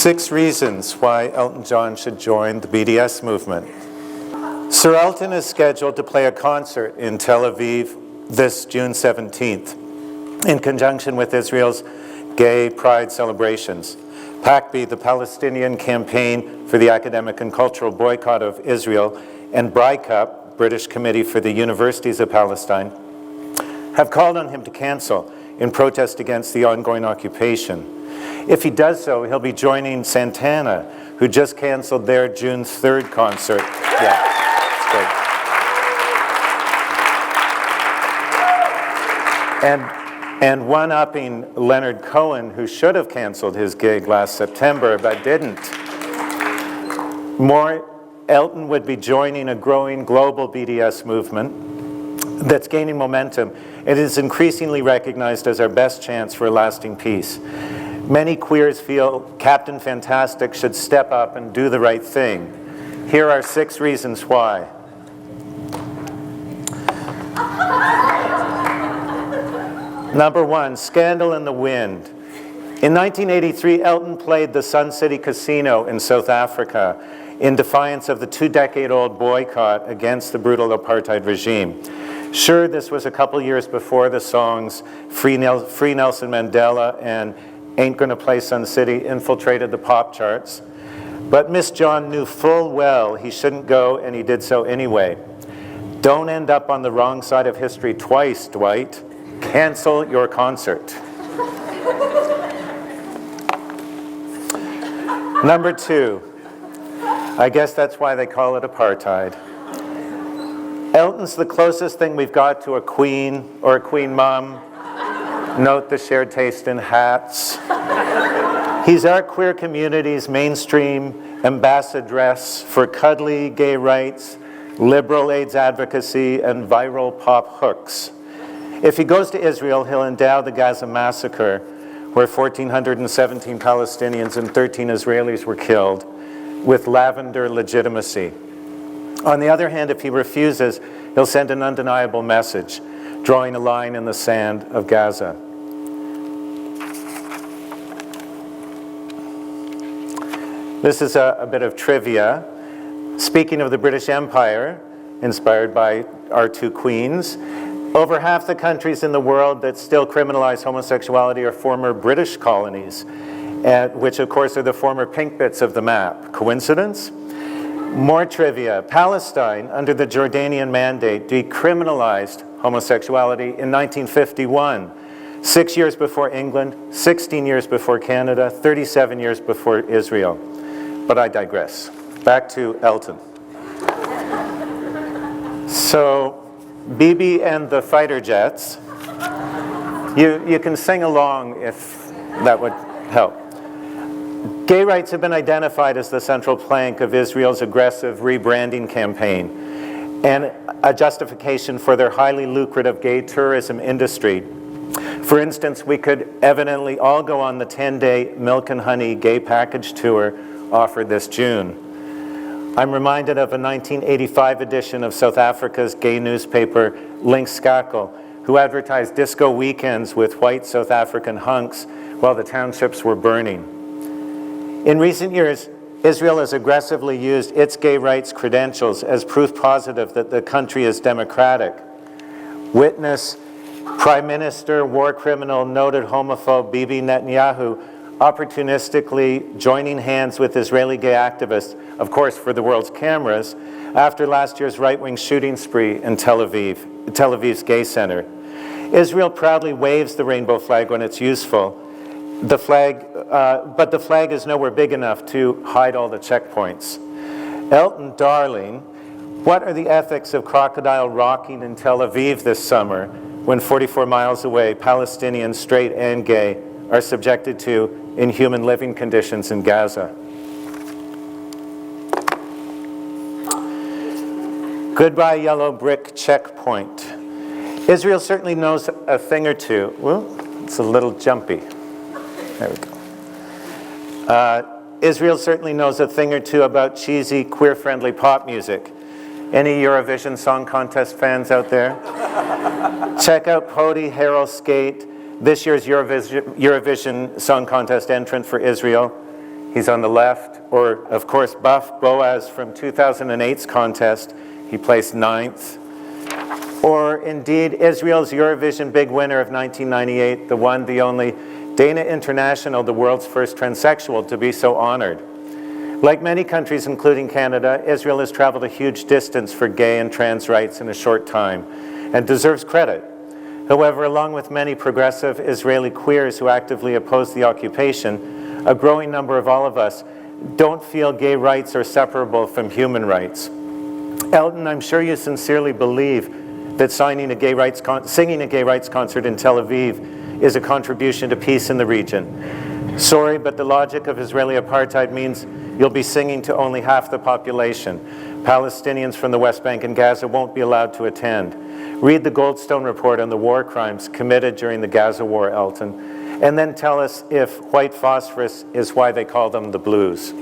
6 reasons why Elton John should join the BDS movement. Sir Elton is scheduled to play a concert in Tel Aviv this June 17th in conjunction with Israel's gay pride celebrations. PACBI, the Palestinian Campaign for the Academic and Cultural Boycott of Israel, and Boycott, British Committee for the Universities of Palestine, have called on him to cancel in protest against the ongoing occupation. If he does so, he'll be joining Santana, who just canceled their June 3rd concert. Yeah, it's great. And one-upping Leonard Cohen, who should have canceled his gig last September, but didn't. Elton would be joining a growing global BDS movement that's gaining momentum. It is increasingly recognized as our best chance for a lasting peace. Many queers feel Captain Fantastic should step up and do the right thing. Here are 6 reasons why. Number 1, scandal in the wind. In 1983, Elton played the Sun City Casino in South Africa in defiance of the 2-decade-old boycott against the brutal apartheid regime. Sure, this was a couple years before the songs Free Nelson Mandela and Ain't Gonna Play Sun City infiltrated the pop charts. But Miss John knew full well he shouldn't go, and he did so anyway. Don't end up on the wrong side of history twice, Dwight. Cancel your concert. Number 2, I guess that's why they call it apartheid. Elton's the closest thing we've got to a queen or a queen mom. Note the shared taste in hats. He's our queer community's mainstream ambassadress for cuddly gay rights, liberal AIDS advocacy, and viral pop hooks. If he goes to Israel, he'll endow the Gaza massacre, where 1,417 Palestinians and 13 Israelis were killed, with lavender legitimacy. On the other hand, if he refuses, he'll send an undeniable message, drawing a line in the sand of Gaza. This is a bit of trivia. Speaking of the British Empire, inspired by our 2 queens, over half the countries in the world that still criminalize homosexuality are former British colonies, which of course are the former pink bits of the map. Coincidence? More trivia. Palestine, under the Jordanian Mandate, decriminalized homosexuality in 1951, 6 years before England, 16 years before Canada, 37 years before Israel. But I digress. Back to Elton. So, BB and the Fighter Jets. You can sing along if that would help. Gay rights have been identified as the central plank of Israel's aggressive rebranding campaign and a justification for their highly lucrative gay tourism industry. For instance, we could evidently all go on the 10-day Milk and Honey gay package tour offered this June. I'm reminded of a 1985 edition of South Africa's gay newspaper, Link Skakel, who advertised disco weekends with white South African hunks while the townships were burning. In recent years, Israel has aggressively used its gay rights credentials as proof positive that the country is democratic. Witness Prime Minister, war criminal, noted homophobe Bibi Netanyahu opportunistically joining hands with Israeli gay activists, of course for the world's cameras, after last year's right-wing shooting spree in Tel Aviv's gay center. Israel proudly waves the rainbow flag when it's useful. But the flag is nowhere big enough to hide all the checkpoints. Elton, darling, what are the ethics of crocodile rocking in Tel Aviv this summer when 44 miles away, Palestinians, straight and gay, are subjected to inhuman living conditions in Gaza? Goodbye, yellow brick checkpoint. Israel certainly knows a thing or two. Well, it's a little jumpy. There we go. Israel certainly knows a thing or two about cheesy, queer-friendly pop music. Any Eurovision Song Contest fans out there? Check out Pody Harold Skate, this year's Eurovision Song Contest entrant for Israel. he's on the left, or of course Buff Boaz from 2008's contest, he placed 9th. Or indeed Israel's Eurovision big winner of 1998, the one, the only, Dana International, the world's first transsexual to be so honored. Like many countries, including Canada, Israel has traveled a huge distance for gay and trans rights in a short time, and deserves credit. However, along with many progressive Israeli queers who actively oppose the occupation, a growing number of all of us don't feel gay rights are separable from human rights. Elton, I'm sure you sincerely believe that singing a gay rights concert in Tel Aviv is a contribution to peace in the region. Sorry, but the logic of Israeli apartheid means you'll be singing to only half the population. Palestinians from the West Bank and Gaza won't be allowed to attend. Read the Goldstone report on the war crimes committed during the Gaza war, Elton, and then tell us if white phosphorus is why they call them the blues.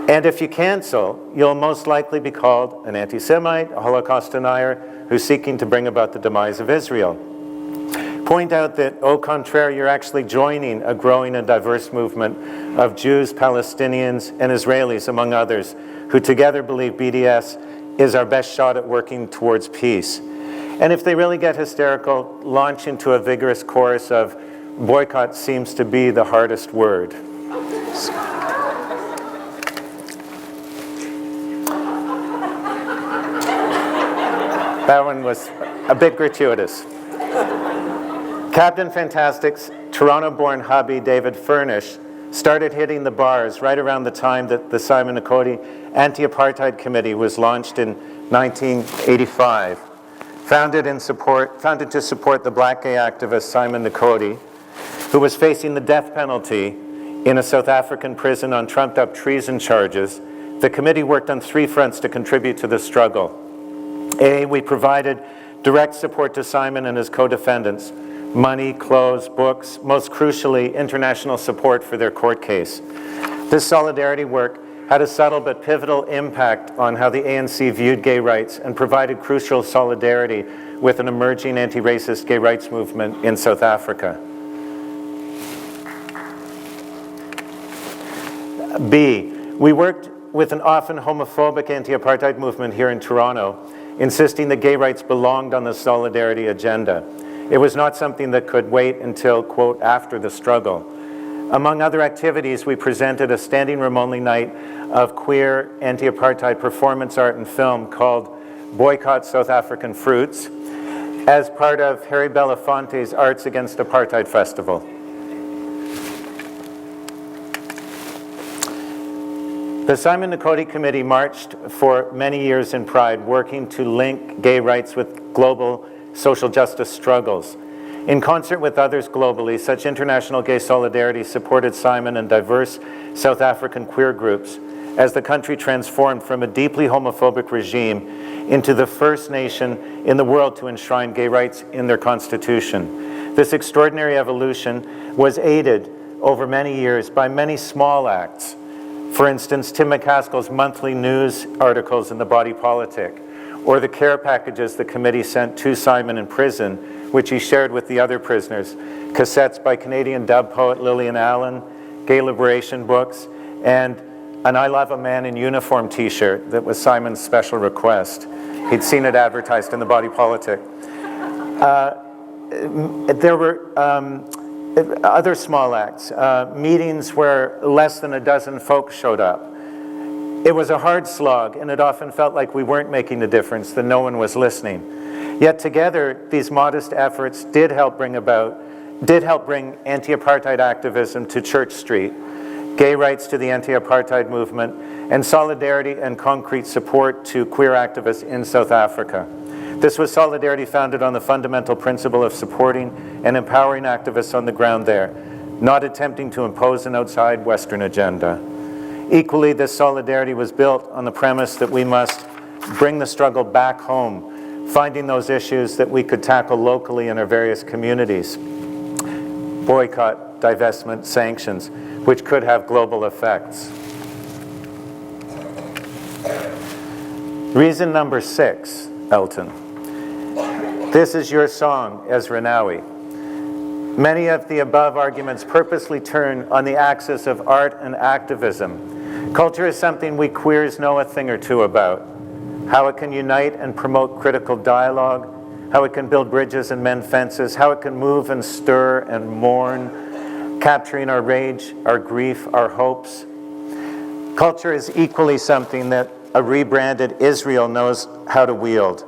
And if you cancel, you'll most likely be called an anti-Semite, a Holocaust denier, who's seeking to bring about the demise of Israel. Point out that, au contraire, you're actually joining a growing and diverse movement of Jews, Palestinians, and Israelis, among others, who together believe BDS is our best shot at working towards peace. And if they really get hysterical, launch into a vigorous chorus of boycott seems to be the hardest word. That one was a bit gratuitous. Captain Fantastic's Toronto-born hubby, David Furnish, started hitting the bars right around the time that the Simon Nakoti Anti-Apartheid Committee was launched in 1985. Founded to support the black gay activist Simon Nakoti, who was facing the death penalty in a South African prison on trumped-up treason charges, the committee worked on 3 fronts to contribute to the struggle. A, we provided direct support to Simon and his co-defendants, money, clothes, books, most crucially, international support for their court case. This solidarity work had a subtle but pivotal impact on how the ANC viewed gay rights and provided crucial solidarity with an emerging anti-racist gay rights movement in South Africa. B, we worked with an often homophobic anti-apartheid movement here in Toronto, insisting that gay rights belonged on the solidarity agenda. It was not something that could wait until, quote, after the struggle. Among other activities, we presented a standing room only night of queer anti-apartheid performance art and film called Boycott South African Fruits as part of Harry Belafonte's Arts Against Apartheid Festival. The Simon Nakoti Committee marched for many years in Pride, working to link gay rights with global social justice struggles. In concert with others globally, such international gay solidarity supported Simon and diverse South African queer groups as the country transformed from a deeply homophobic regime into the first nation in the world to enshrine gay rights in their constitution. This extraordinary evolution was aided over many years by many small acts. For instance, Tim McCaskill's monthly news articles in the Body Politic, or the care packages the committee sent to Simon in prison, which he shared with the other prisoners, cassettes by Canadian dub poet Lillian Allen, gay liberation books, and an I Love a Man in Uniform t-shirt that was Simon's special request. He'd seen it advertised in the Body Politic. There were other small acts, meetings where less than a dozen folks showed up. It was a hard slog, and it often felt like we weren't making a difference, that no one was listening. Yet together, these modest efforts did help bring anti-apartheid activism to Church Street, gay rights to the anti-apartheid movement, and solidarity and concrete support to queer activists in South Africa. This was solidarity founded on the fundamental principle of supporting and empowering activists on the ground there, not attempting to impose an outside Western agenda. Equally, this solidarity was built on the premise that we must bring the struggle back home, finding those issues that we could tackle locally in our various communities. Boycott, divestment, sanctions, which could have global effects. Reason number 6, Elton. This is your song, Ezra Nawi. Many of the above arguments purposely turn on the axis of art and activism. Culture is something we queers know a thing or two about. How it can unite and promote critical dialogue, how it can build bridges and mend fences, how it can move and stir and mourn, capturing our rage, our grief, our hopes. Culture is equally something that a rebranded Israel knows how to wield.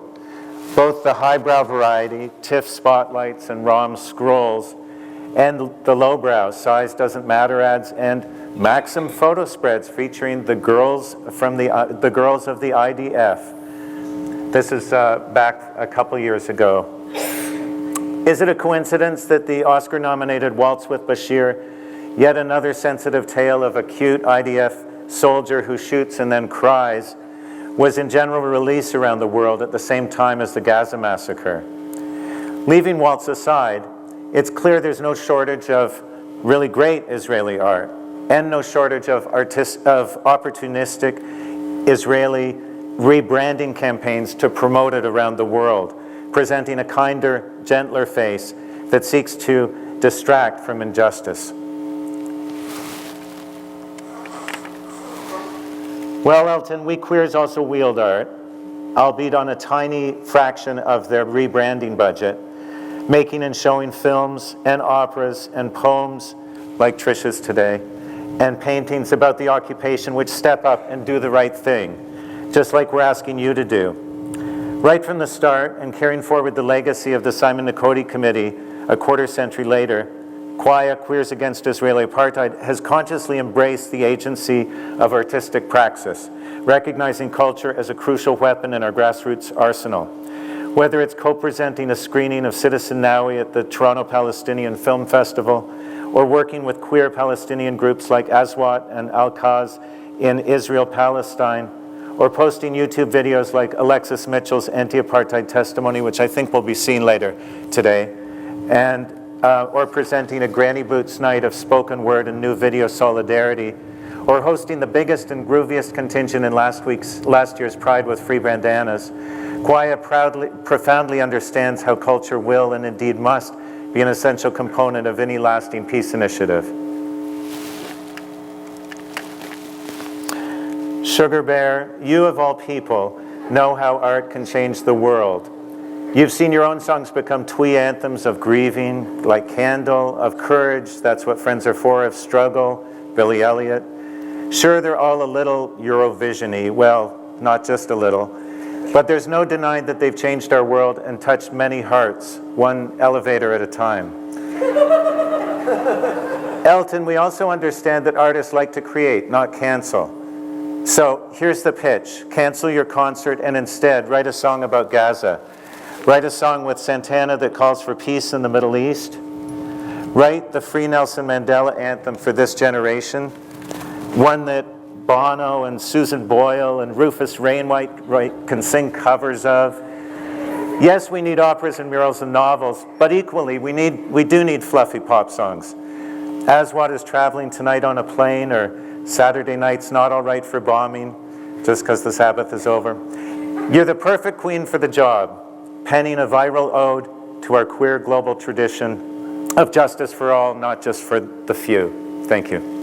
Both the highbrow variety, TIFF spotlights and ROM scrolls, and the lowbrow, size doesn't matter ads, and Maxim photo spreads featuring the girls from the girls of the IDF. This is back a couple years ago. Is it a coincidence that the Oscar-nominated Waltz with Bashir, yet another sensitive tale of a cute IDF soldier who shoots and then cries, was in general release around the world at the same time as the Gaza massacre? Leaving Waltz aside, it's clear there's no shortage of really great Israeli art and no shortage of opportunistic Israeli rebranding campaigns to promote it around the world, presenting a kinder, gentler face that seeks to distract from injustice. Well, Elton, we queers also wield art, albeit on a tiny fraction of their rebranding budget, making and showing films and operas and poems like Trisha's today, and paintings about the occupation which step up and do the right thing, just like we're asking you to do. Right from the start, and carrying forward the legacy of the Simon Nakoti Committee a quarter century later, Quaya, Queers Against Israeli Apartheid, has consciously embraced the agency of artistic praxis, recognizing culture as a crucial weapon in our grassroots arsenal. Whether it's co-presenting a screening of Citizen Nawi at the Toronto Palestinian Film Festival, or working with queer Palestinian groups like Aswat and Al-Qaz in Israel-Palestine, or posting YouTube videos like Alexis Mitchell's anti-apartheid testimony, which I think we'll be seeing later today, and or presenting a Granny Boots night of spoken word and new video solidarity, or hosting the biggest and grooviest contingent in last year's Pride with Free Bandanas, Quaya profoundly understands how culture will and indeed must be an essential component of any lasting peace initiative. Sugar Bear, you of all people know how art can change the world. You've seen your own songs become twee anthems of grieving, like Candle, of courage, That's What Friends Are For, of struggle, Billy Elliot. Sure, they're all a little Eurovision-y, well, not just a little, but there's no denying that they've changed our world and touched many hearts, one elevator at a time. Elton, we also understand that artists like to create, not cancel. So here's the pitch. Cancel your concert and instead write a song about Gaza. Write a song with Santana that calls for peace in the Middle East. Write the Free Nelson Mandela anthem for this generation, one that Bono and Susan Boyle and Rufus Wainwright can sing covers of. Yes, we need operas and murals and novels, but equally we do need fluffy pop songs. Aswat is traveling tonight on a plane, or Saturday night's not all right for bombing, just because the Sabbath is over. You're the perfect queen for the job, penning a viral ode to our queer global tradition of justice for all, not just for the few. Thank you.